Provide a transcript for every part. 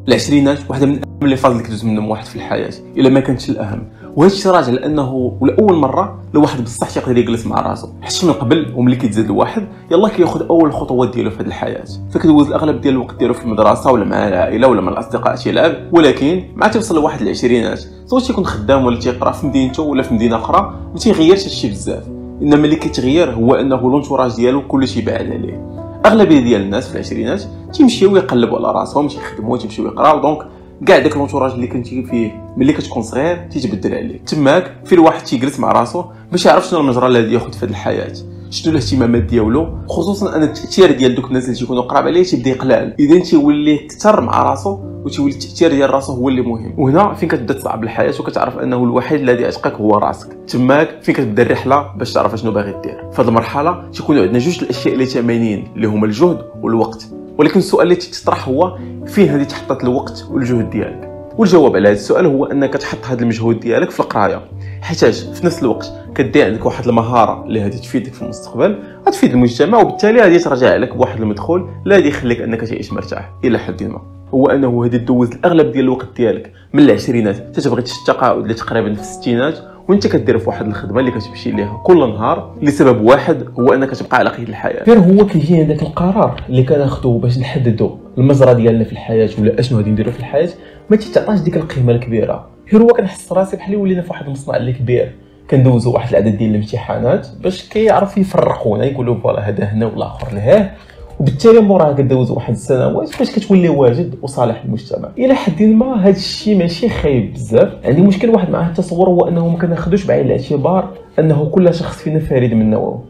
العشرينات واحده من اهم لي فاز اللي كدوز منهم واحد في الحياه الا ما كانتش الاهم. وهذا الشيء راجع لانه ولاول مره لو واحد بصح يقدر يجلس مع راسو، حيت من قبل وملي كيتزاد الواحد يلاه كياخذ اول خطوات ديالو في هذه الحياه، فكدوز الاغلب ديال الوقت ديالو في المدرسه ولا مع العائله ولا مع الاصدقاء تيلعب. ولكن مع توصل لواحد العشرينات سواء تيكون خدام ولا تيقرا في مدينته ولا في مدينه اخرى ما تيغيرش هادشي بزاف، انما اللي كيتغير هو انه لونتوراج ديالو كلشي بعاد عليه. اغلبيه ديال الناس في العشرينات تيمشيو يقلبوا على راسهم، تيخدموا تيمشيو يقراو، دونك كاع داك لونتوراج اللي كنتي فيه ملي كتكون صغير تيتبدل عليك. تماك في الواحد تيجلس مع راسو باش يعرف شنو المجرى اللي غادي ياخذ في هذه الحياه، شنو الاهتمامات ديالو، خصوصا ان التاثير ديال دوك الناس اللي تيكونوا قراب عليه تيبدا يقلال، اذا تيولي اكثر مع راسو وتيولي التاثير ديال راسو هو اللي مهم. وهنا فين كتبدا تصعب الحياه وكتعرف انه الوحيد الذي يعتقك هو راسك. تماك فين كتبدا الرحله باش تعرف شنو باغي دير. في هذه المرحله تيكونوا عندنا جوج الاشياء اللي ثمانين اللي هما الجهد والوقت، ولكن السؤال اللي تطرح هو فين هذه تحطات الوقت والجهد ديالك؟ والجواب على هذا السؤال هو انك تحط هذا المجهود ديالك في القرايه، حيتاش في نفس الوقت كدير عندك واحد المهاره اللي غادي تفيدك في المستقبل، غتفيد المجتمع، وبالتالي غادي ترجع لك بواحد المدخول اللي غادي يخليك انك تعيش مرتاح الى حد ما. هو انه غادي دوز الاغلب ديال الوقت ديالك من العشرينات تتبغي تتقاعد اللي تقريبا في الستينات وانت كدير في واحد الخدمه اللي كتمشي ليها كل نهار لسبب واحد هو انك تبقى على قيد الحياه. غير هو كيجي هذاك القرار اللي كناخذوه باش نحددوا المجرى ديالنا في الحياه ولا اشنو غادي نديروا في الحياه ما تيتعطاش ديك القيمه الكبيره. غير هو كنحس راسي بحال ولينا في واحد المصنع اللي كبير كندوزوا واحد العدد ديال الامتحانات باش كيعرف يفرقونا، يقولوا فوالا هذا هنا ولا اخر لهيه، وبالتالي موراها كدوز واحد السنوات باش كتولي واجد وصالح للمجتمع. الى حد ما هذا الشيء ماشي خايب بزاف. عندي مشكل واحد مع التصور هو انه ما كناخذوش بعين الاعتبار انه كل شخص فينا فريد من نوعه،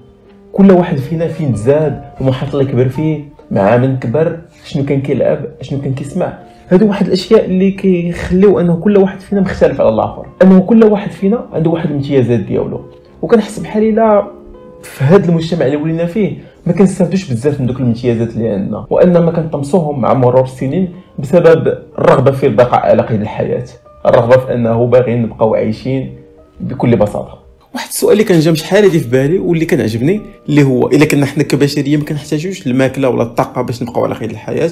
كل واحد فينا فين تزاد المحيط اللي كبر فيه، مع من كبر، شنو كان كيلعب، شنو كان كيسمع. هادو واحد الاشياء اللي كيخليو انه كل واحد فينا مختلف على الاخر، انه كل واحد فينا عنده واحد الامتيازات ديالو. وكنحس بحال الا في هذا المجتمع اللي ولينا فيه ما كنستافدوش بزاف من دوك الامتيازات اللي عندنا، وانما كنطمسوهم مع مرور السنين بسبب الرغبه في البقاء على قيد الحياه، الرغبه في انه باغيين نبقاو عايشين بكل بساطه. واحد السؤال اللي كان جا شحال هادي في بالي واللي كان عجبني اللي هو الا كنا حنا كبشريه ما كنحتاجوش الماكله ولا الطاقه باش نبقاو على قيد الحياه،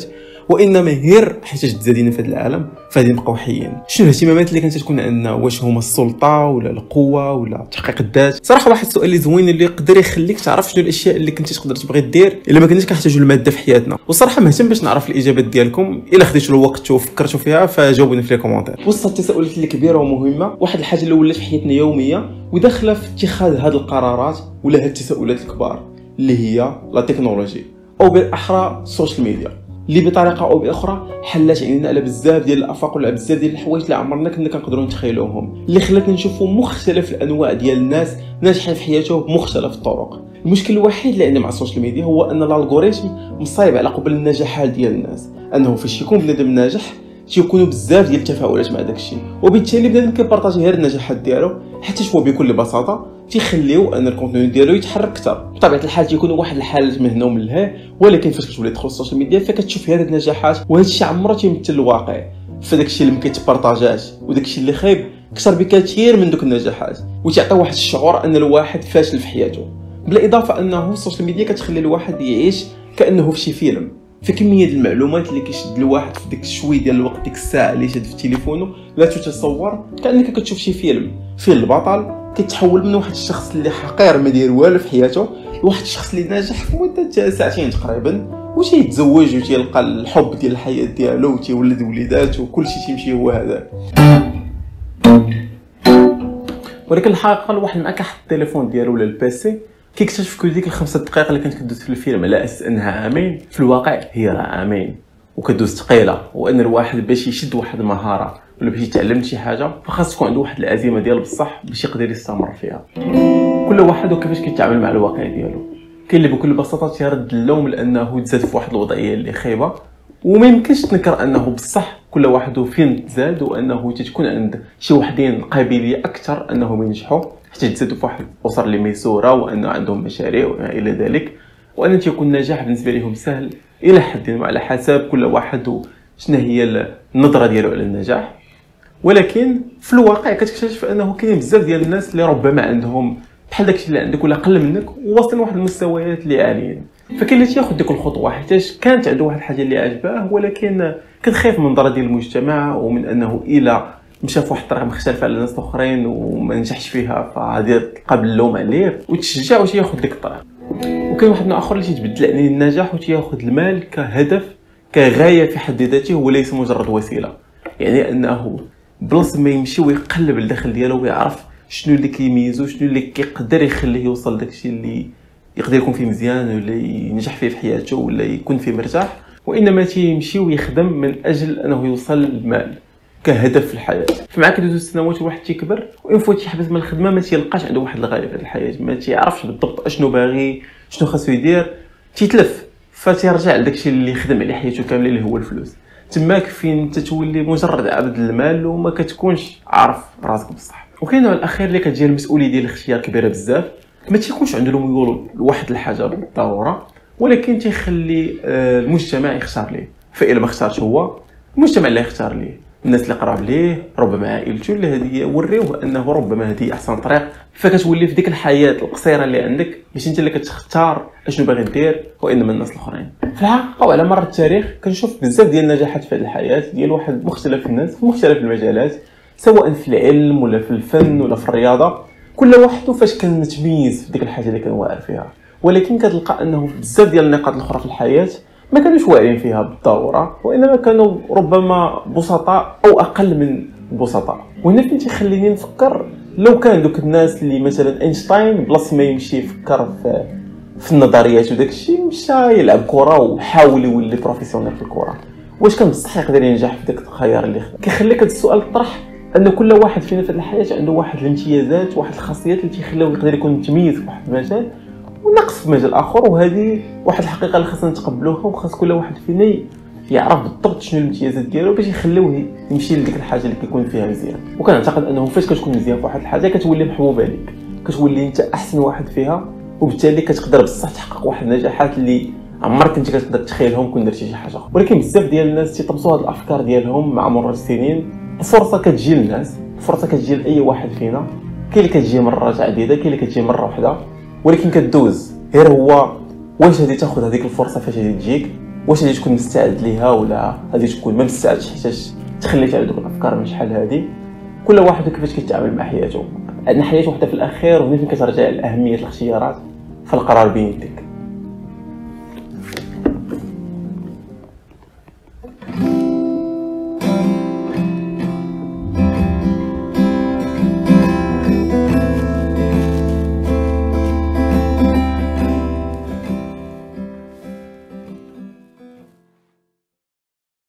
وانما غير حيت تزادينا في هذا العالم فغادي نبقاو حيين. شنو الاهتمامات اللي كانت تكون عندنا؟ واش هما السلطه ولا القوه ولا تحقيق الذات؟ صراحه واحد السؤال اللي زوين اللي يقدر يخليك تعرف شنو الاشياء اللي كنتي تقدر تبغي دير الا ما كناش كنحتاجوا الماده في حياتنا. والصراحه مهتم باش نعرف الاجابات ديالكم، الا خديتوا الوقت وفكرتوا فيها فجاوبوني في لي كومونتير. وسط التساؤلات اللي كبيره ومهمه واحد الحاجه اللي ولات في حياتنا يوميه وداخله في اتخاذ هذه القرارات ولا هذه التساؤلات الكبار اللي هي لا تكنولوجي او بالاحرى السوشيال ميديا، اللي بطريقه او باخرى حلات علينا على بزاف ديال الافاق ولا بزاف ديال الحوايج اللي عمرنا كنا كنقدروا نتخيلوهم، اللي خلاتنا نشوفوا مختلف الانواع ديال الناس ناجحين في حياتهم بمختلف الطرق. المشكل الوحيد اللي عندنا مع السوشيال ميديا هو ان الالغوريثم مصايب على قبل النجاحات ديال الناس، انه فاش يكون بنادم ناجح تيكونوا بزاف ديال التفاعلات مع داك الشيء، وبالتالي بنادم كيبارطاجي غير النجاحات ديالو حتى هو بكل بساطه تيخليو ان الكونتوني ديالو يتحرك اكثر. بطبيعه الحال تيكونوا واحد الحالات من هنا ومن لهيه، ولكن فاش كتولي تدخل السوشيال ميديا فكتشوف هذه النجاحات وهذا الشيء عمره تيمثل الواقع، فداك الشيء اللي ما كيتبارطاجاش وداك الشيء اللي خايب اكثر بكثير من دوك النجاحات، وتعطي واحد الشعور ان الواحد فاشل في حياته. بالاضافه انه السوشيال ميديا كتخلي الواحد يعيش كانه في شي فيلم، في كميه المعلومات اللي كيشد الواحد في ديك شويه ديال الوقت، ديك الساعه اللي شاد في تليفونه لا تتصور كانك كتشوف شي فيلم فيه البطل كيتحول من واحد الشخص اللي حقير ما داير والو في حياته لواحد الشخص اللي ناجح في مده ساعتين تقريبا، وتيتزوج وتيلقى الحب ديال الحياه ديالو وتيولد وليدات وكل شيء تيمشي هو هذاك. ولكن الحقيقه الواحد مع كيحط التليفون ديالو ولا البيسي كيكتشف كل ديك الخمسة دقائق اللي كانت كدوز في الفيلم على اساس انها عامين، في الواقع هي راه عامين وكدوز ثقيله، وان الواحد باش يشد واحد المهاره ولا باش يتعلم شي حاجه فخاص تكون عنده واحد العزيمه ديال بصح باش يقدر يستمر فيها. كل واحد وكيفاش كيتعامل مع الواقع ديالو. كاين اللي بكل بساطه تيرد اللوم لانه تزاد في واحد الوضعيه اللي خايبه، وما يمكنش تنكر انه بصح كل واحد فين تزاد، وانه تتكون عند شي وحدين قابليه اكثر انهم ينجحوا حتى يتزادوا في واحد الاسر اللي ميسوره وانه عندهم مشاريع وما الى ذلك، وان تيكون النجاح بالنسبه لهم سهل الى حد ما على حسب كل واحد شنو هي النظره ديالو على النجاح. ولكن في الواقع كتكتشف انه كاين بزاف ديال الناس اللي ربما عندهم بحال داكشي اللي عندك ولا اقل منك وواصلين لواحد المستويات اللي عاليين. فكاين اللي تياخذ ديك الخطوه حيتاش كانت عنده واحد الحاجه اللي عجباه، ولكن كان خايف من النظره ديال المجتمع ومن انه الى مشى في واحد الطريق مختلفه على الناس الاخرين وما نجحش فيها فغادي تلقى باللوم عليه وتشجع وتياخذ ديك الطريق. وكاين واحد اخر اللي تيتبدل عليه النجاح وتياخذ المال كهدف كغايه في حد ذاته وليس مجرد وسيله. يعني انه بلاص ما يمشي ويقلب الداخل ديالو ويعرف شنو اللي كيميزو، شنو اللي كيقدر يخليه يوصل داكشي اللي يقدر يكون فيه مزيان ولا ينجح فيه في حياته ولا يكون فيه مرتاح، وانما تيمشي ويخدم من اجل انه يوصل للمال كهدف في الحياه. فمع كدوز السنوات الواحد تيكبر وين فوت تيحبس من الخدمه ما تيلقاش عنده واحد الغايه في الحياه، ما تيعرفش بالضبط اشنو باغي شنو خاصو يدير، تيتلف فتيرجع لداكشي اللي خدم عليه حياته كامله اللي هو الفلوس. تماك فين انت تولي مجرد عبد المال وما كتكونش عارف راسك بصح. وكاين النوع الاخير اللي كتجي المسؤوليه ديال الاختيار كبيره بزاف، ما تيكونش عنده الميول لواحد الحاجه بالضروره، ولكن تيخلي المجتمع يختار ليه. فإلا ما اختارش هو، المجتمع اللي يختار ليه، الناس اللي قراب ليه، ربما عائلته اللي هذه وريوه انه ربما هذه احسن طريق. فكتولي في ديك الحياه القصيره اللي عندك ماشي انت اللي كتختار اشنو باغي دير وانما الناس الاخرين. في الحقيقه وعلى مر التاريخ كنشوف بزاف ديال النجاحات في هذه الحياه ديال واحد مختلف الناس في مختلف المجالات، سواء في العلم ولا في الفن ولا في الرياضه، كل واحد فاش كان متميز في ديك الحاجه اللي كان واعر فيها. ولكن كتلقى انه بزاف ديال النقاط الاخرى في الحياه ما كانوش واعرين فيها بالضروره، وانما كانوا ربما بسطاء او اقل من بسطاء. وهنا فين تيخليني نفكر لو كان دوك الناس اللي مثلا اينشتاين بلاصه ما يمشي يفكر في النظريات وداك الشيء مشى يلعب كره وحاول يولي بروفيسيونيل في الكره، واش كان بصح يقدر ينجح في داك الخيار اللي خدا؟ كيخليك هذا السؤال طرح ان كل واحد فينا في الحياه عنده واحد الامتيازات واحد الخاصيات اللي تيخليوه يقدر يكون متميز في واحد المجال ونقص في مجال اخر. وهذه واحد الحقيقه اللي خاصنا نتقبلوها، وخاص كل واحد فينا يعرف بالضبط شنو الامتيازات ديالو باش يخليوه يمشي لديك الحاجه اللي كيكون فيها مزيان. وكنعتقد انه فاش كتكون مزيان في واحد الحاجه كتولي محبوبه ليك، كتولي انت احسن واحد فيها، وبالتالي كتقدر بصح تحقق واحد النجاحات اللي عمرك انت كتقدر تخيلهم كون درتي شي حاجه اخرى. ولكن بزاف ديال الناس تيطمسوا هاد الافكار ديالهم مع مرور السنين. الفرصه كتجي للناس، الفرصه كتجي لاي واحد فينا، كاين اللي كتجي مرات عديده، كاين اللي كتجي مره واحده، ولكن كدوز. غير هو واش غادي تاخذ هذيك الفرصه فاش غادي تجيك، واش غادي تكون مستعد ليها ولا غادي تكون ما مستعدش حيتاش تخليت على دوك الافكار من شحال هذه. كل واحد كيفاش كيتعامل مع حياته. عندنا حياه وحده في الاخير، وهنا فين كترجع لاهميه الاختيارات في القرار بين يديك.